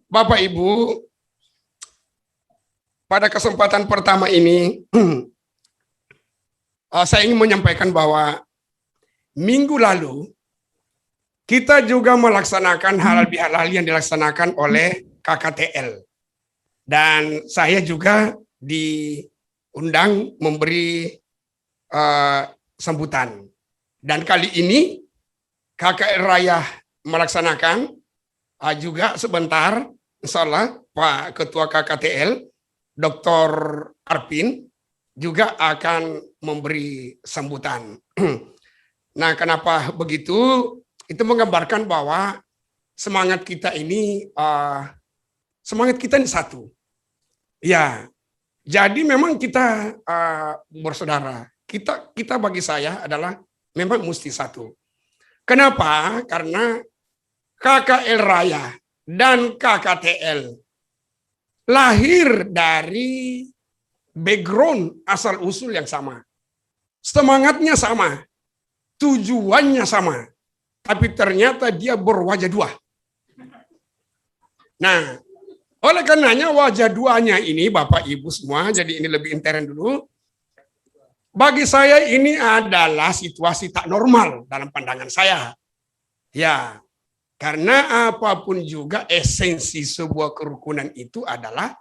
Bapak Ibu, pada kesempatan pertama ini saya ingin menyampaikan bahwa minggu lalu kita juga melaksanakan halal-bihalal yang dilaksanakan oleh KKTL. Dan saya juga diundang memberi sambutan. Dan kali ini KKR Raya melaksanakan juga sebentar, insya Allah Pak Ketua KKTL, Dr. Arpin, juga akan memberi sambutan. Nah, kenapa begitu? Itu menggambarkan bahwa semangat kita ini satu. Ya, jadi memang kita bersaudara. Kita bagi saya adalah memang mesti satu. Kenapa? Karena KKL Raya dan KKTL lahir dari background asal-usul yang sama. Semangatnya sama, tujuannya sama, tapi ternyata dia berwajah dua. Nah, oleh karenanya wajah duanya ini Bapak Ibu semua, jadi ini lebih intern dulu. Bagi saya ini adalah situasi tak normal dalam pandangan saya. Ya, karena apapun juga esensi sebuah kerukunan itu adalah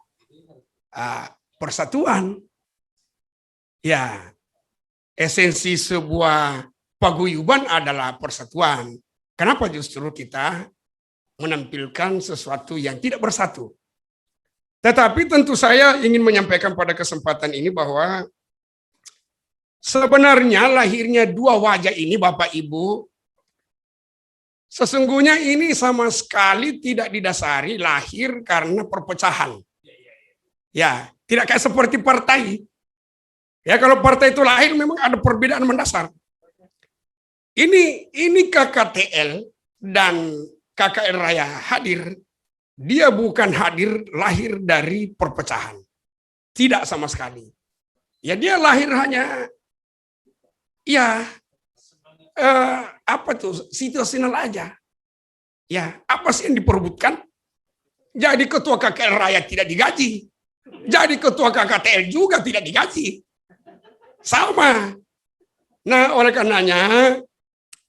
persatuan. Ya, esensi sebuah paguyuban adalah persatuan. Kenapa justru kita menampilkan sesuatu yang tidak bersatu? Tetapi tentu saya ingin menyampaikan pada kesempatan ini bahwa sebenarnya lahirnya dua wajah ini Bapak Ibu, sesungguhnya ini sama sekali tidak didasari lahir karena perpecahan. Ya, tidak kayak seperti partai. Ya, kalau partai itu lahir memang ada perbedaan mendasar. Ini KKTL dan KKR Raya hadir, dia bukan hadir lahir dari perpecahan. Tidak sama sekali. Ya, dia lahir hanya situasional aja. Ya, apa sih yang diperebutkan? Jadi ketua KKR Raya tidak digaji. Jadi ketua KKTL juga tidak digaji. Sama. Nah, oleh karenanya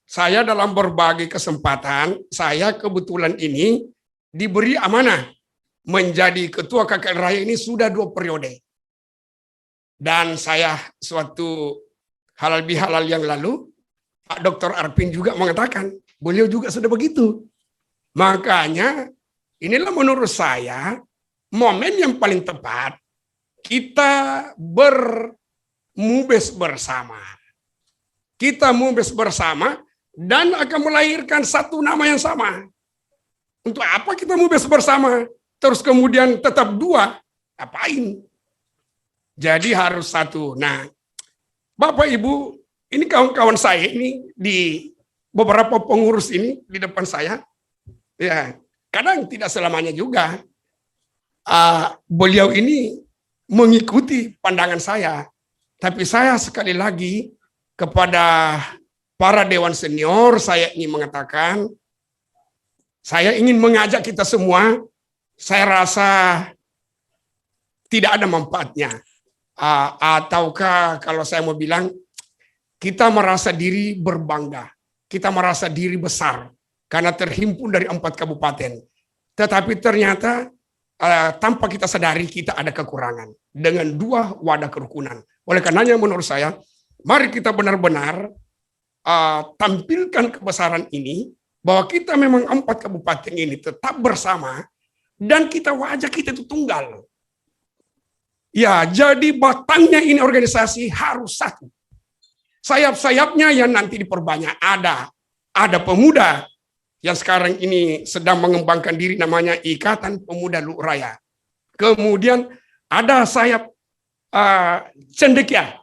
saya dalam berbagai kesempatan, saya kebetulan ini diberi amanah menjadi ketua KKR Raya ini sudah 2 periode. Dan saya suatu halal bihalal yang lalu, Pak Dr. Arpin juga mengatakan, beliau juga sudah begitu. Makanya inilah menurut saya momen yang paling tepat kita bermubes bersama. Kita mubes bersama dan akan melahirkan satu nama yang sama. Untuk apa kita mubes bersama? Terus kemudian tetap 2, apain? Jadi harus satu. Nah, Bapak Ibu, ini kawan-kawan saya ini di beberapa pengurus ini di depan saya. Ya, kadang tidak selamanya juga beliau ini mengikuti pandangan saya. Tapi saya sekali lagi kepada para dewan senior saya ingin mengatakan, saya ingin mengajak kita semua, saya rasa tidak ada manfaatnya. Ataukah kalau saya mau bilang, kita merasa diri berbangga, kita merasa diri besar, karena terhimpun dari 4 kabupaten. Tetapi ternyata tanpa kita sadari kita ada kekurangan dengan 2 wadah kerukunan. Oleh karenanya menurut saya, mari kita benar-benar tampilkan kebesaran ini, bahwa kita memang 4 kabupaten ini tetap bersama, dan kita wajah kita itu tunggal. Ya, jadi batangnya ini organisasi harus satu. Sayap-sayapnya yang nanti diperbanyak ada pemuda yang sekarang ini sedang mengembangkan diri namanya Ikatan Pemuda Lu'u Raya. Kemudian ada sayap cendekia.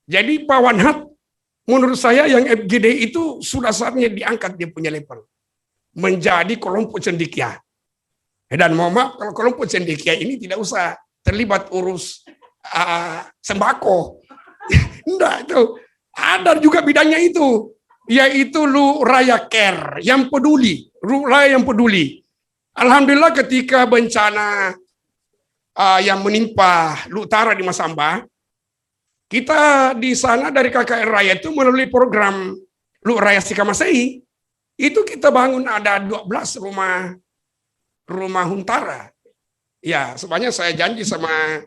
Jadi Pak Wanhat menurut saya yang FGD itu sudah saatnya diangkat dia punya level menjadi kelompok cendekia. Dan mohon maaf kalau kelompok cendekia ini tidak usah terlibat urus sembako. Enggak, itu ada juga bidangnya itu, yaitu Lu'u Raya Care yang peduli, Lu'u Raya yang peduli. Alhamdulillah ketika bencana yang menimpa Lu Utara di Masamba, kita di sana dari KKR Raya itu melalui program Lu Raya Sikamasei, itu kita bangun ada 12 rumah huntara. Ya, sebenarnya saya janji sama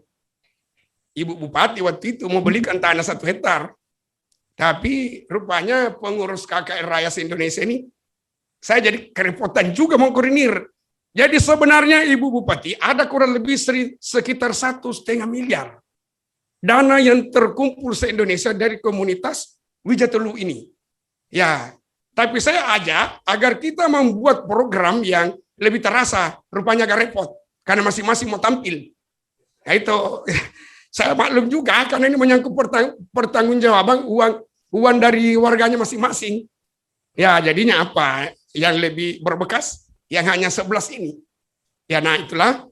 Ibu Bupati waktu itu mau belikan tanah 1 hektar. Tapi rupanya pengurus KKR Raya se-Indonesia ini, saya jadi kerepotan juga mau koordinir. Jadi sebenarnya Ibu Bupati ada kurang lebih sekitar 1,5 miliar dana yang terkumpul se-Indonesia dari komunitas Wijatelu ini. Ya, tapi saya ajak agar kita membuat program yang lebih terasa, rupanya agak repot karena masing-masing mau tampil. Nah itu saya maklum juga karena ini menyangkut pertanggungjawaban uang dari warganya masing-masing. Ya, jadinya apa? Yang lebih berbekas yang hanya 11 ini. Ya, nah itulah.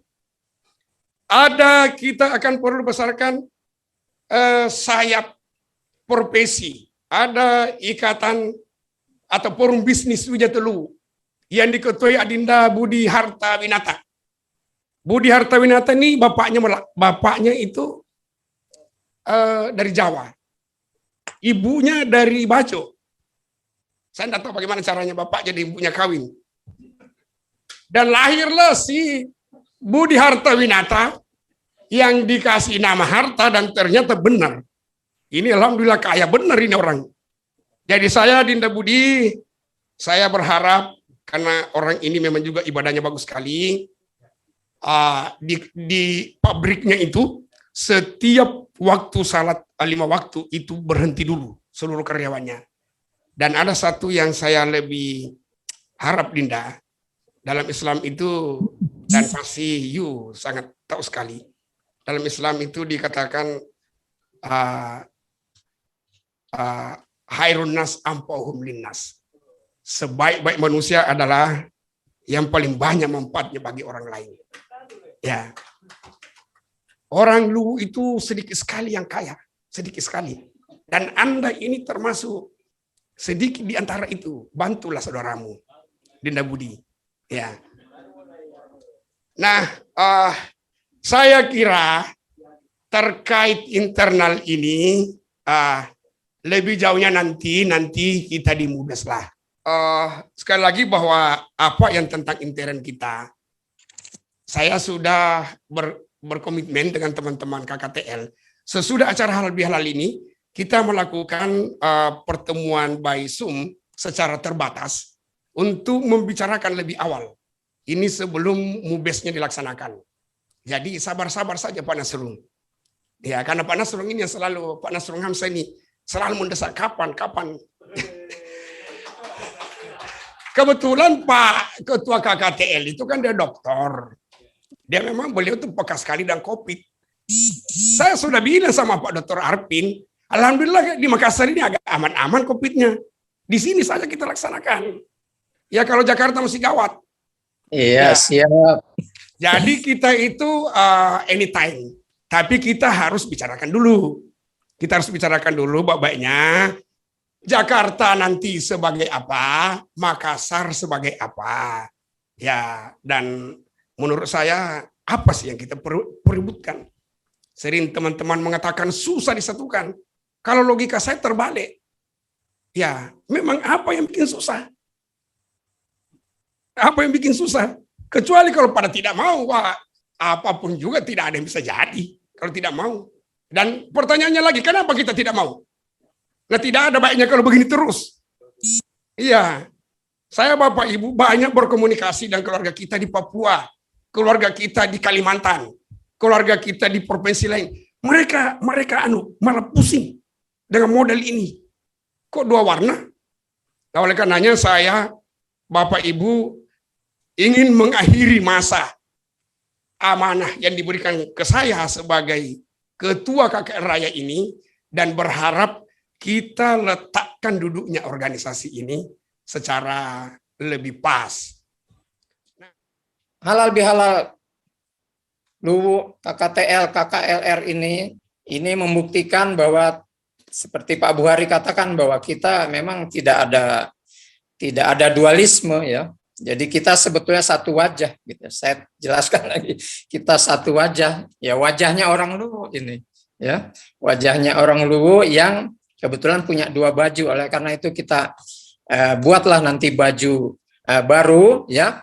Kita akan perlu besarkan sayap profesi. Ada ikatan atau forum bisnis Wijatelu yang diketuai Adinda Budi Harta Winata. Budi Harta Winata ini bapaknya itu dari Jawa. Ibunya dari Bajo. Saya tidak tahu bagaimana caranya bapak jadi ibunya kawin. Dan lahirlah si Budi Harta Winata yang dikasih nama Harta dan ternyata benar. Ini alhamdulillah kaya benar ini orang. Jadi saya Dinda Budi, saya berharap karena orang ini memang juga ibadahnya bagus sekali. Di pabriknya itu setiap waktu salat 5 waktu itu berhenti dulu seluruh karyawannya. Dan ada satu yang saya lebih harap Dinda, dalam Islam itu, dan pasti you sangat tahu sekali, dalam Islam itu dikatakan khairun nas ampauhum linnas. Sebaik-baik manusia adalah yang paling banyak manfaatnya bagi orang lain. Ya. Orang lu itu sedikit sekali yang kaya, sedikit sekali. Dan Anda ini termasuk sedikit di antara itu. Bantulah saudaramu, Dinda Budi. Ya. Nah, saya kira terkait internal ini lebih jauhnya nanti kita di Mubes lah. Sekali lagi bahwa apa yang tentang intern kita, saya sudah berkomitmen dengan teman-teman KKTL. Sesudah acara halal bihalal ini, kita melakukan pertemuan by Zoom secara terbatas untuk membicarakan lebih awal. Ini sebelum Mubesnya dilaksanakan. Jadi sabar-sabar saja Pak Nasrung. Ya, karena Pak Nasrung ini yang selalu, Pak Nasrung Hamzah ini selalu mendesak kapan. Kebetulan Pak Ketua KKTL itu kan dia dokter. Dia memang beliau tuh peka sekali dan COVID. Saya sudah bilang sama Pak Dr. Arpin, alhamdulillah di Makassar ini agak aman-aman COVID-nya. Di sini saja kita laksanakan. Ya kalau Jakarta masih gawat. Iya, ya. Siap. Jadi kita itu anytime. Tapi kita harus bicarakan dulu. Kita harus bicarakan dulu baik-baiknya. Jakarta nanti sebagai apa, Makassar sebagai apa. Ya, dan menurut saya apa sih yang kita perebutkan? Sering teman-teman mengatakan susah disatukan. Kalau logika saya terbalik. Ya, memang apa yang bikin susah? Apa yang bikin susah? Kecuali kalau pada tidak mau, apapun juga tidak ada yang bisa jadi. Kalau tidak mau. Dan pertanyaannya lagi, kenapa kita tidak mau? Nah, tidak ada baiknya kalau begini terus. Iya, saya Bapak Ibu banyak berkomunikasi dengan keluarga kita di Papua, keluarga kita di Kalimantan, keluarga kita di provinsi lain. Mereka malah pusing dengan model ini. Kok 2 warna? Nah, oleh karenanya saya, Bapak Ibu, ingin mengakhiri masa amanah yang diberikan ke saya sebagai Ketua KKR Raya ini dan berharap kita letakkan duduknya organisasi ini secara lebih pas. Halal bihalal Luwu KKTL, KKLR ini membuktikan bahwa seperti Pak Buhari katakan bahwa kita memang tidak ada dualisme ya. Jadi kita sebetulnya satu wajah gitu. Saya jelaskan lagi, kita satu wajah. Ya wajahnya orang Luwu ini, ya. Wajahnya orang Luwu yang kebetulan punya dua baju. Oleh karena itu kita buatlah nanti baju baru, ya.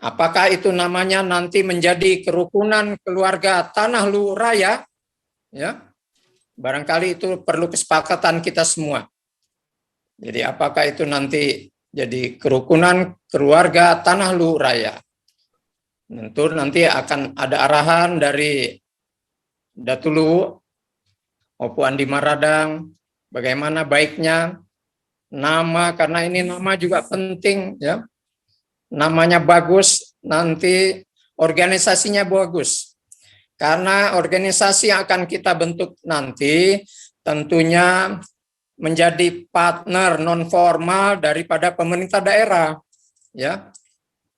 Apakah itu namanya nanti menjadi kerukunan keluarga Tanah Luwu Raya, ya. Barangkali itu perlu kesepakatan kita semua. Jadi apakah itu nanti jadi kerukunan keluarga Tanah Luwu Raya. Tentu nanti akan ada arahan dari Datu Luwu, Opu Andi Maradang, bagaimana baiknya nama, karena ini nama juga penting, ya. Namanya bagus, nanti organisasinya bagus. Karena organisasi yang akan kita bentuk nanti tentunya menjadi partner non formal daripada pemerintah daerah, ya.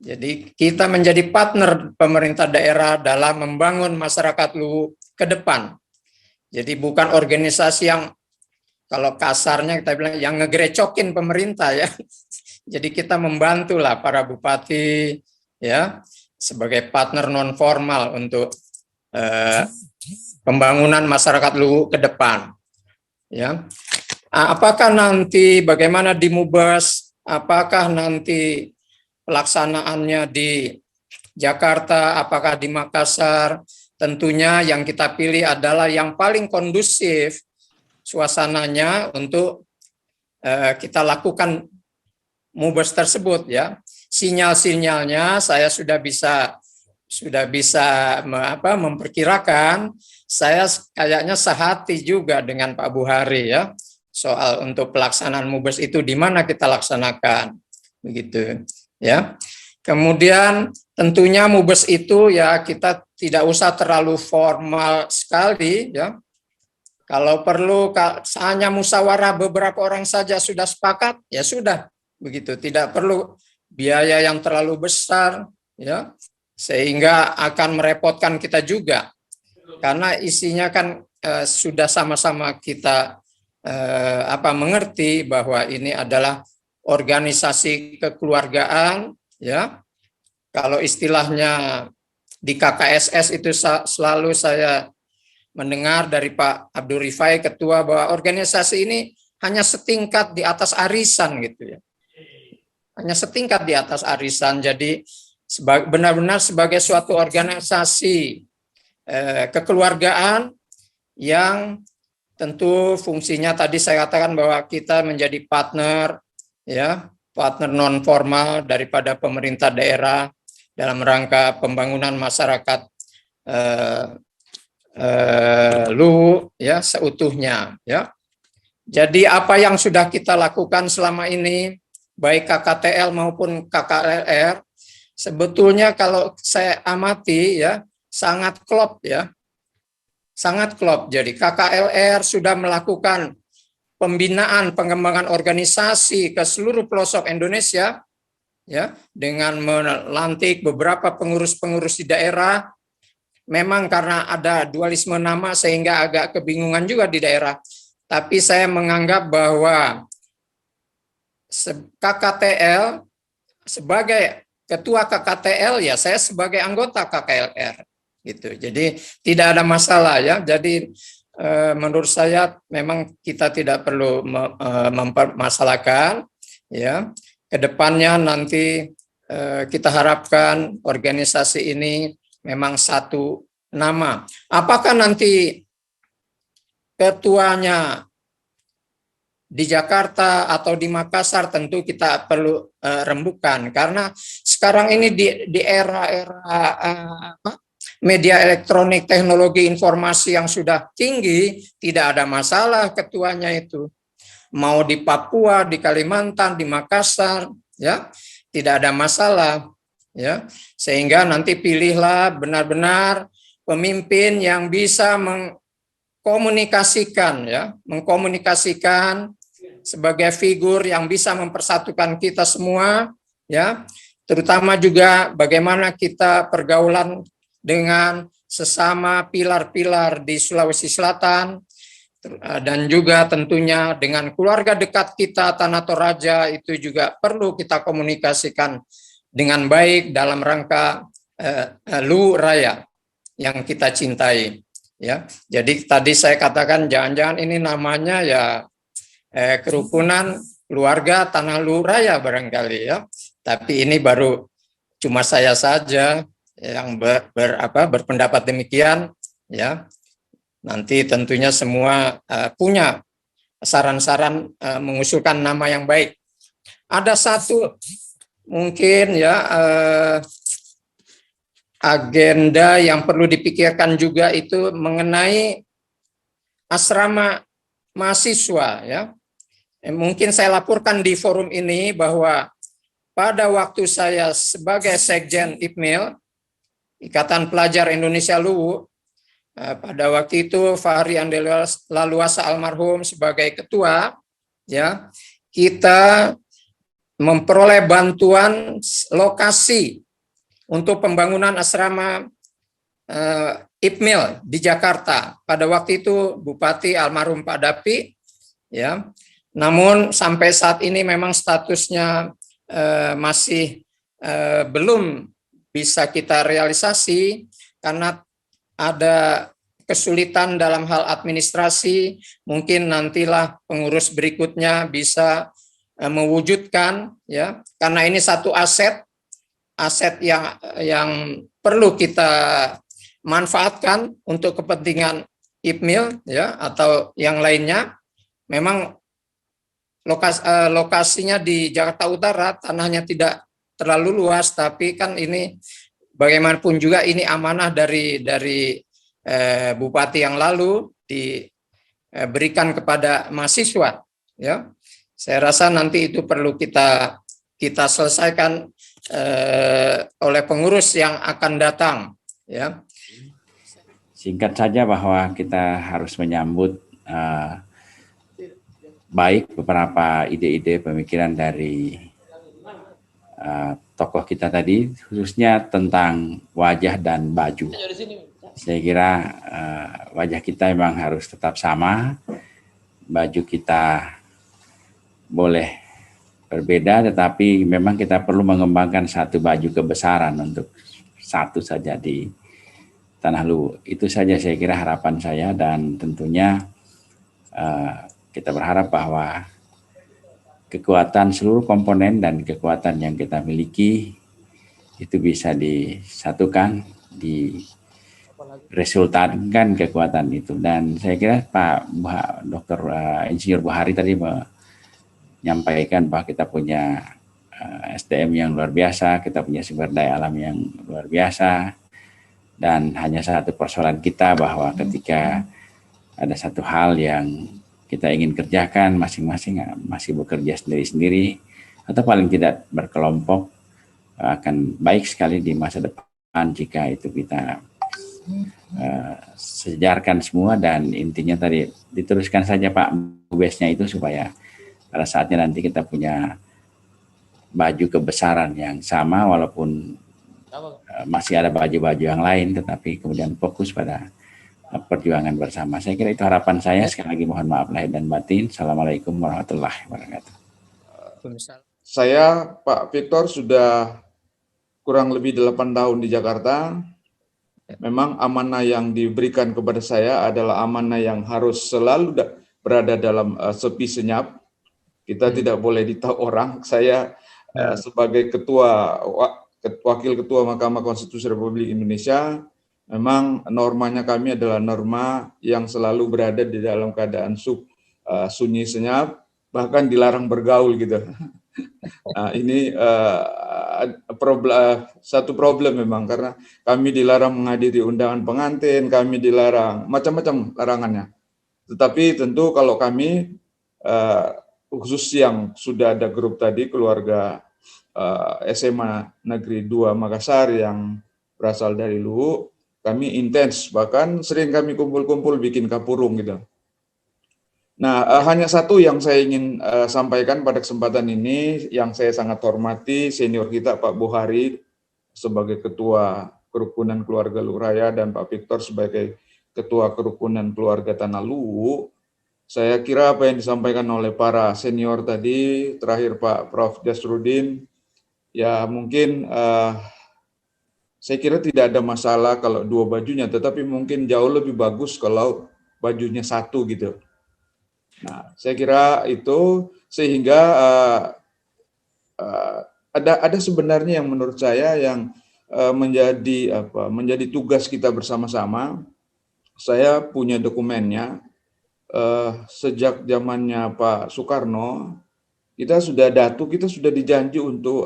Jadi kita menjadi partner pemerintah daerah dalam membangun masyarakat Luwu ke depan. Jadi bukan organisasi yang kalau kasarnya kita bilang yang ngegerecokin pemerintah, ya. Jadi kita membantulah para bupati, ya, sebagai partner non formal untuk pembangunan masyarakat Luwu ke depan, ya. Apakah nanti bagaimana di Mubas, apakah nanti pelaksanaannya di Jakarta, apakah di Makassar, tentunya yang kita pilih adalah yang paling kondusif suasananya untuk kita lakukan Mubas tersebut, ya. Sinyal-sinyalnya saya sudah bisa memperkirakan. Saya kayaknya sehati juga dengan Pak Buhari, ya, soal untuk pelaksanaan Mubas itu di mana kita laksanakan, begitu, ya. Kemudian tentunya Mubas itu ya kita tidak usah terlalu formal sekali, ya. Kalau perlu hanya musyawarah beberapa orang saja sudah sepakat, ya sudah, begitu. Tidak perlu biaya yang terlalu besar, ya, sehingga akan merepotkan kita juga. Karena isinya kan sudah sama-sama kita mengerti bahwa ini adalah organisasi kekeluargaan, ya. Kalau istilahnya di KKSS itu selalu saya mendengar dari Pak Abdul Rifai ketua bahwa organisasi ini hanya setingkat di atas arisan, gitu, ya. Hanya setingkat di atas arisan. Jadi benar-benar sebagai suatu organisasi kekeluargaan yang tentu fungsinya tadi saya katakan bahwa kita menjadi partner, ya, partner non formal daripada pemerintah daerah dalam rangka pembangunan masyarakat Luwu, ya, seutuhnya, ya. Jadi apa yang sudah kita lakukan selama ini baik KKTL maupun KKLR sebetulnya kalau saya amati, ya, sangat klop, ya. Sangat klop. Jadi KKLR sudah melakukan pembinaan pengembangan organisasi ke seluruh pelosok Indonesia, ya, dengan melantik beberapa pengurus-pengurus di daerah. Memang karena ada dualisme nama sehingga agak kebingungan juga di daerah. Tapi saya menganggap bahwa KKTL sebagai ketua KKTL, ya saya sebagai anggota KKLR, gitu. Jadi tidak ada masalah, ya. Jadi menurut saya memang kita tidak perlu mempermasalahkan, ya. Kedepannya nanti kita harapkan organisasi ini memang satu nama. Apakah nanti ketuanya di Jakarta atau di Makassar, tentu kita perlu rembukan, karena sekarang ini di era-era media elektronik, teknologi informasi yang sudah tinggi, tidak ada masalah ketuanya itu. Mau di Papua, di Kalimantan, di Makassar, ya, tidak ada masalah, ya. Sehingga nanti pilihlah benar-benar pemimpin yang bisa mengkomunikasikan, ya, mengkomunikasikan sebagai figur yang bisa mempersatukan kita semua, ya. Terutama juga bagaimana kita pergaulan dengan sesama pilar-pilar di Sulawesi Selatan, Dan juga tentunya dengan keluarga dekat kita Tanah Toraja itu juga perlu kita komunikasikan dengan baik dalam rangka Lu Raya yang kita cintai. Ya, jadi tadi saya katakan jangan-jangan ini namanya ya kerukunan keluarga Tanah Lu Raya barangkali ya. Tapi ini baru cuma saya saja yang berpendapat demikian ya. Nanti tentunya semua punya saran-saran mengusulkan nama yang baik. Ada satu mungkin ya agenda yang perlu dipikirkan juga itu mengenai asrama mahasiswa ya. Mungkin saya laporkan di forum ini bahwa pada waktu saya sebagai Sekjen IPMIL, Ikatan Pelajar Indonesia Luwu, pada waktu itu Fahri Andeluasa almarhum sebagai ketua, ya kita memperoleh bantuan lokasi untuk pembangunan asrama IPMIL di Jakarta. Pada waktu itu Bupati almarhum Pak Dapi, ya. Namun sampai saat ini memang statusnya masih belum bisa kita realisasi karena ada kesulitan dalam hal administrasi. Mungkin nantilah pengurus berikutnya bisa mewujudkan, ya, karena ini satu aset yang perlu kita manfaatkan untuk kepentingan IPMIL, ya, atau yang lainnya. Memang lokasinya di Jakarta Utara, tanahnya tidak terlalu luas, tapi kan ini bagaimanapun juga ini amanah dari bupati yang lalu diberikan kepada mahasiswa, ya. Saya rasa nanti itu perlu kita selesaikan oleh pengurus yang akan datang, ya. Singkat saja bahwa kita harus menyambut baik beberapa ide-ide pemikiran dari tokoh kita tadi, khususnya tentang wajah dan baju. Saya kira wajah kita memang harus tetap sama, baju kita boleh berbeda, tetapi memang kita perlu mengembangkan satu baju kebesaran untuk satu saja di Tanah Luwu. Itu saja saya kira harapan saya, dan tentunya kita berharap bahwa kekuatan seluruh komponen dan kekuatan yang kita miliki itu bisa disatukan, diresultankan kekuatan itu. Dan saya kira Pak Dr. Insinyur Buhari tadi menyampaikan bahwa kita punya SDM yang luar biasa, kita punya sumber daya alam yang luar biasa, dan hanya satu persoalan kita bahwa ketika ada satu hal yang kita ingin kerjakan, masing-masing masih bekerja sendiri-sendiri atau paling tidak berkelompok, akan baik sekali di masa depan jika itu kita sejarkan semua. Dan intinya tadi diteruskan saja Pak Bubesnya itu, supaya pada saatnya nanti kita punya baju kebesaran yang sama, walaupun masih ada baju-baju yang lain, tetapi kemudian fokus pada perjuangan bersama. Saya kira itu harapan saya. Sekali lagi mohon maaf lahir dan batin. Assalamualaikum warahmatullahi wabarakatuh. Saya, Pak Victor, sudah kurang lebih 8 tahun di Jakarta. Memang amanah yang diberikan kepada saya adalah amanah yang harus selalu berada dalam sepi senyap. Kita tidak boleh ditahu orang. Saya sebagai Wakil Ketua Mahkamah Konstitusi Republik Indonesia, memang normanya kami adalah norma yang selalu berada di dalam keadaan sunyi senyap, bahkan dilarang bergaul gitu. Nah, ini satu problem memang, karena kami dilarang menghadiri undangan pengantin, kami dilarang macam-macam larangannya. Tetapi tentu kalau kami khusus yang sudah ada grup tadi, keluarga SMA Negeri 2 Makassar yang berasal dari Luwu, kami intens, bahkan sering kami kumpul-kumpul bikin kapurung gitu. Nah, hanya satu yang saya ingin sampaikan pada kesempatan ini, yang saya sangat hormati senior kita Pak Buhari sebagai Ketua Kerukunan Keluarga Luwu Raya dan Pak Victor sebagai Ketua Kerukunan Keluarga Tanah Luwu. Saya kira apa yang disampaikan oleh para senior tadi, terakhir Pak Prof. Jasrudin, ya mungkin saya kira tidak ada masalah kalau dua bajunya, tetapi mungkin jauh lebih bagus kalau bajunya satu gitu. Nah, saya kira itu sehingga ada sebenarnya yang menurut saya yang menjadi tugas kita bersama-sama. Saya punya dokumennya. Sejak zamannya Pak Soekarno, kita sudah dijanji untuk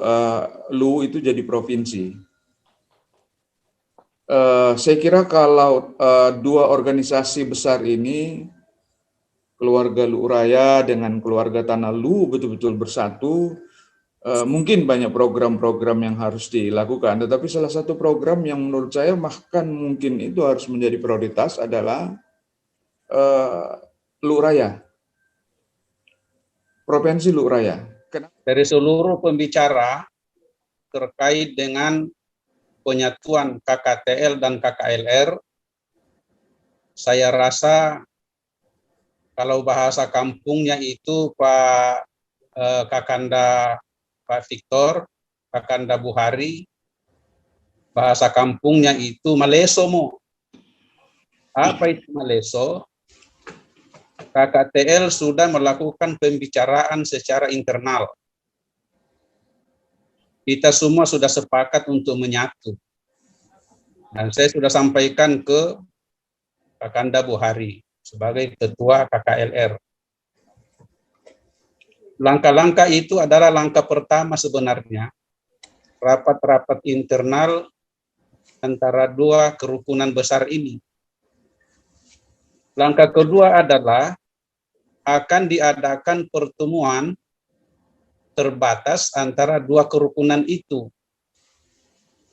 Luwu itu jadi provinsi. Saya kira kalau dua organisasi besar ini, keluarga Luwu Raya dengan keluarga Tanah Luwu betul-betul bersatu, mungkin banyak program-program yang harus dilakukan, tetapi salah satu program yang menurut saya bahkan mungkin itu harus menjadi prioritas adalah Luwu Raya, Provinsi Luwu Raya. Dari seluruh pembicara terkait dengan penyatuan KKTL dan KKLR, saya rasa kalau bahasa kampungnya itu Pak Kakanda Pak Victor, Kakanda Buhari, bahasa kampungnya itu Maleso mo. Apa itu Maleso? KKTL sudah melakukan pembicaraan secara internal. Kita semua sudah sepakat untuk menyatu. Dan saya sudah sampaikan ke Kakanda Buhari sebagai ketua KKLR. Langkah-langkah itu adalah langkah pertama sebenarnya. Rapat-rapat internal antara dua kerukunan besar ini. Langkah kedua adalah akan diadakan pertemuan terbatas antara dua kerukunan itu.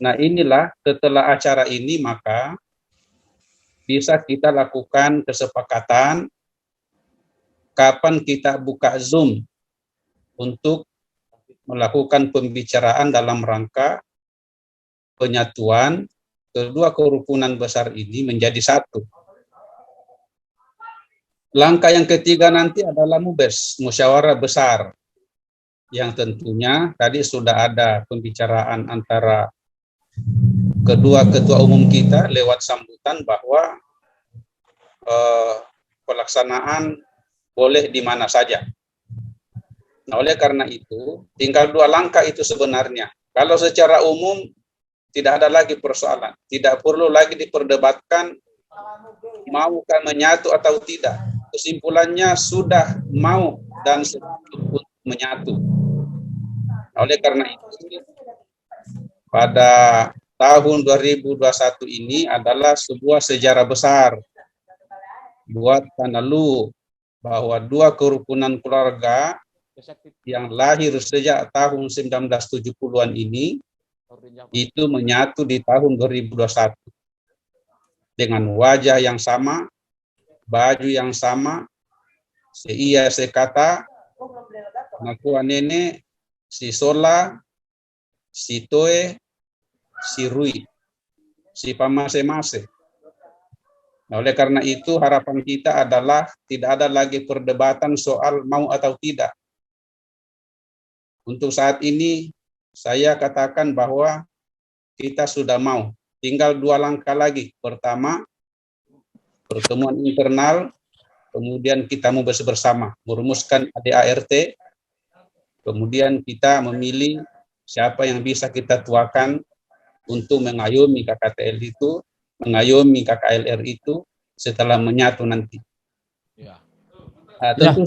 Nah, inilah setelah acara ini maka bisa kita lakukan kesepakatan kapan kita buka Zoom untuk melakukan pembicaraan dalam rangka penyatuan kedua kerukunan besar ini menjadi satu. Langkah yang ketiga nanti adalah MUBES, musyawarah besar, yang tentunya tadi sudah ada pembicaraan antara kedua ketua umum kita lewat sambutan bahwa pelaksanaan boleh di mana saja. Nah, oleh karena itu, tinggal dua langkah itu sebenarnya. Kalau secara umum tidak ada lagi persoalan, tidak perlu lagi diperdebatkan maukah menyatu atau tidak. Kesimpulannya sudah mau dan untuk menyatu. Oleh karena itu, pada tahun 2021 ini adalah sebuah sejarah besar buat Tanah Luwu, bahwa dua kerukunan keluarga yang lahir sejak tahun 1970-an ini itu menyatu di tahun 2021 dengan wajah yang sama, baju yang sama, seia sekata, nakua nene, si sola, si toe, si rui, si pamase-mase. Nah, oleh karena itu harapan kita adalah tidak ada lagi perdebatan soal mau atau tidak. Untuk saat ini saya katakan bahwa kita sudah mau. Tinggal dua langkah lagi. Pertama, pertemuan internal, kemudian kita mau bersama merumuskan ADART, kemudian kita memilih siapa yang bisa kita tuakan untuk mengayomi KKTL itu, mengayomi KKLR itu setelah menyatu nanti. Nah, tentu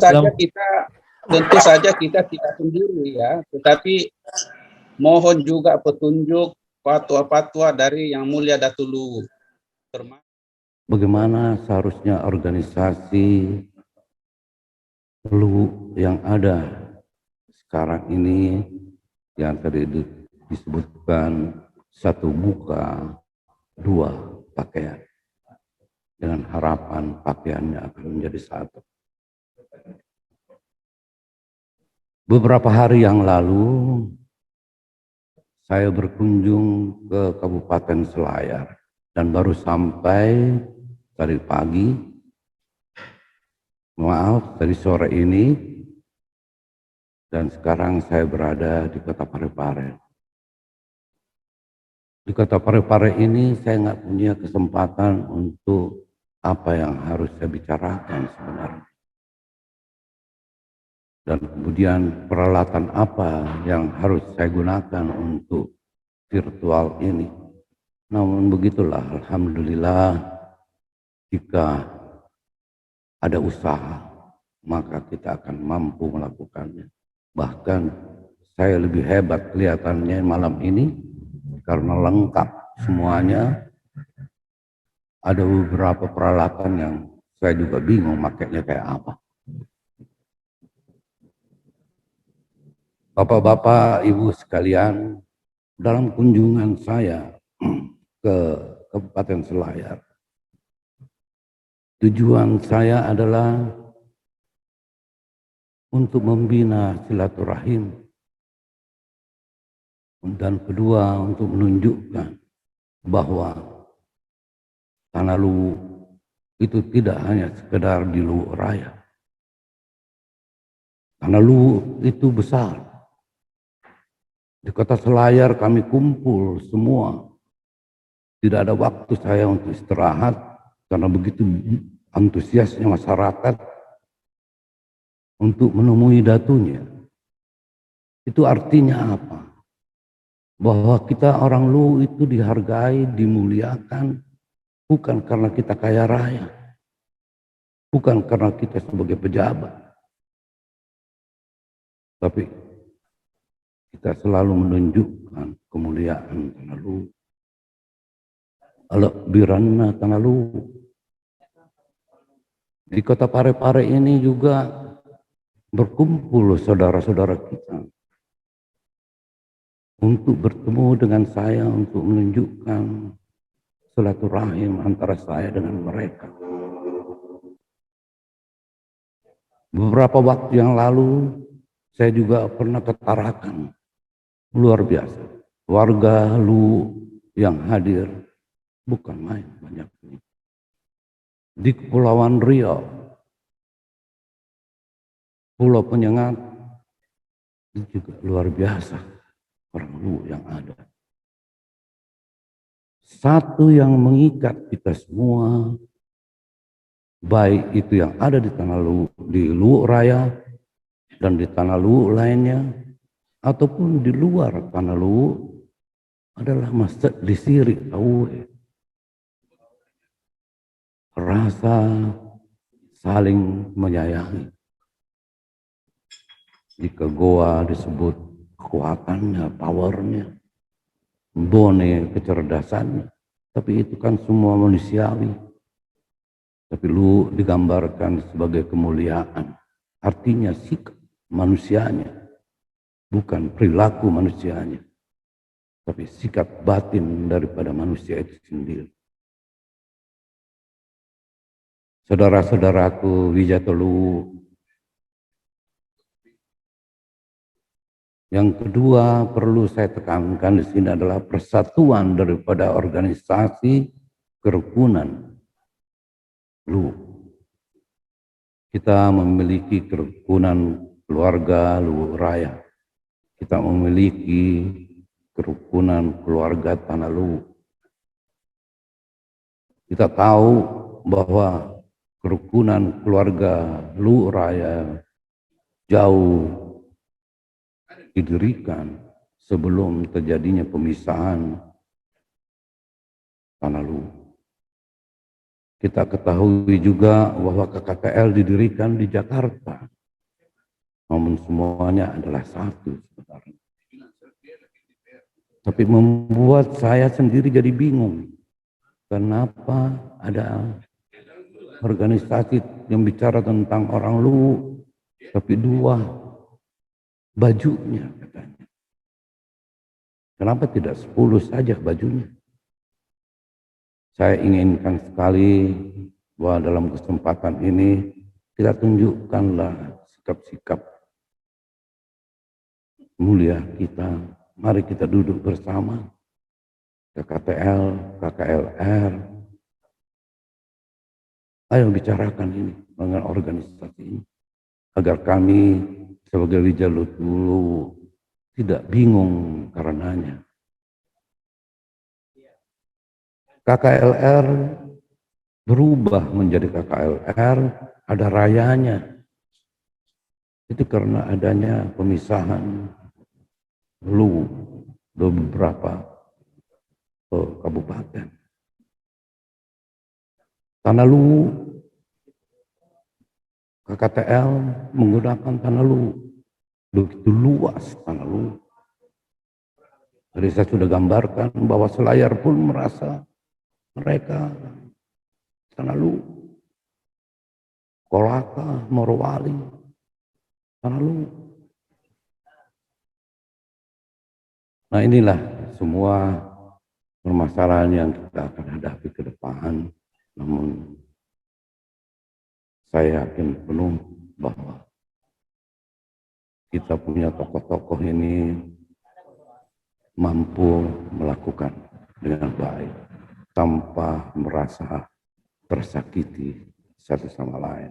saja kita tidak sendiri ya, tetapi mohon juga petunjuk fatwa-fatwa dari Yang Mulia Datuk Luwu. Bagaimana seharusnya organisasi Luwu yang ada sekarang ini yang tadi disebutkan satu muka, dua pakaian, dengan harapan pakaiannya akan menjadi satu. Beberapa hari yang lalu saya berkunjung ke Kabupaten Selayar dan baru sampai tadi pagi Maaf, tadi sore ini dan sekarang saya berada di kota Parepare. Di kota Parepare ini saya nggak punya kesempatan untuk apa yang harus saya bicarakan sebenarnya. Dan kemudian peralatan apa yang harus saya gunakan untuk virtual ini. Namun begitulah, alhamdulillah, jika ada usaha, maka kita akan mampu melakukannya. Bahkan saya lebih hebat kelihatannya malam ini karena lengkap semuanya. Ada beberapa peralatan yang saya juga bingung makanya kayak apa. Bapak-bapak, ibu sekalian, dalam kunjungan saya ke Kabupaten Selayar, tujuan saya adalah untuk membina silaturahim, dan kedua untuk menunjukkan bahwa Tanah Luwu itu tidak hanya sekedar di Luwu Raya. Tanah Luwu itu besar. Di kota Selayar kami kumpul semua. Tidak ada waktu saya untuk istirahat karena begitu antusiasnya masyarakat untuk menemui datunya. Itu artinya apa? Bahwa kita orang Luwu itu dihargai, dimuliakan bukan karena kita kaya raya, bukan karena kita sebagai pejabat, tapi kita selalu menunjukkan kemuliaan Tanah Luwu. Biranna Tanah Luwu. Di kota Parepare ini juga berkumpul saudara-saudara kita untuk bertemu dengan saya untuk menunjukkan silaturahim antara saya dengan mereka. Beberapa waktu yang lalu saya juga pernah ke Tarakan. Luar biasa. Warga Luwu yang hadir bukan main banyak. Di Kepulauan Riau, Pulau Penyengat, itu juga luar biasa orang Luwu yang ada. Satu yang mengikat kita semua, baik itu yang ada di Tanah Luwu, di Luwu Raya dan di Tanah Luwu lainnya, ataupun di luar Tanah Luwu, adalah Masjid di Siri Taue. Rasa saling menyayangi. Jika Goa disebut kekuatannya, powernya, Bone kecerdasannya, tapi itu kan semua manusiawi. Tapi Luwu digambarkan sebagai kemuliaan, artinya sikap manusianya, bukan perilaku manusianya, tapi sikap batin daripada manusia itu sendiri. Saudara-saudaraku Wijato Luwu, yang kedua perlu saya tekankan di sini adalah persatuan daripada organisasi kerukunan Luwu. Kita memiliki kerukunan keluarga Luwu Raya. Kita memiliki kerukunan keluarga Tanah Luwu. Kita tahu bahwa kerukunan keluarga Luwu Raya jauh didirikan sebelum terjadinya pemisahan Tanah Luwu. Kita ketahui juga bahwa KKTL didirikan di Jakarta. Namun semuanya adalah satu sebenarnya. Tapi membuat saya sendiri jadi bingung. Kenapa ada organisasi yang bicara tentang orang Luwu, tapi dua bajunya katanya. Kenapa tidak 10 saja bajunya? Saya inginkan sekali bahwa dalam kesempatan ini kita tunjukkanlah sikap-sikap mulia kita. Mari kita duduk bersama, KKTL, KKLR. Ayo bicarakan ini. dengan organisasi ini, agar kami sebagai Wijalut dulu tidak bingung karenanya. KKLR berubah menjadi KKLR, ada rayanya. Itu karena adanya pemisahan Luwu beberapa kabupaten. Tanah Luwu, KKTL menggunakan tanah Luwu. Begitu luas tanah Luwu. Jadi saya sudah gambarkan bahwa Selayar pun merasa mereka tanah Luwu. Kolaka, Morowali, tanah Luwu. Nah inilah semua permasalahan yang kita akan hadapi ke depan. Namun saya yakin penuh bahwa kita punya tokoh-tokoh ini mampu melakukan dengan baik tanpa merasa tersakiti satu sama lain.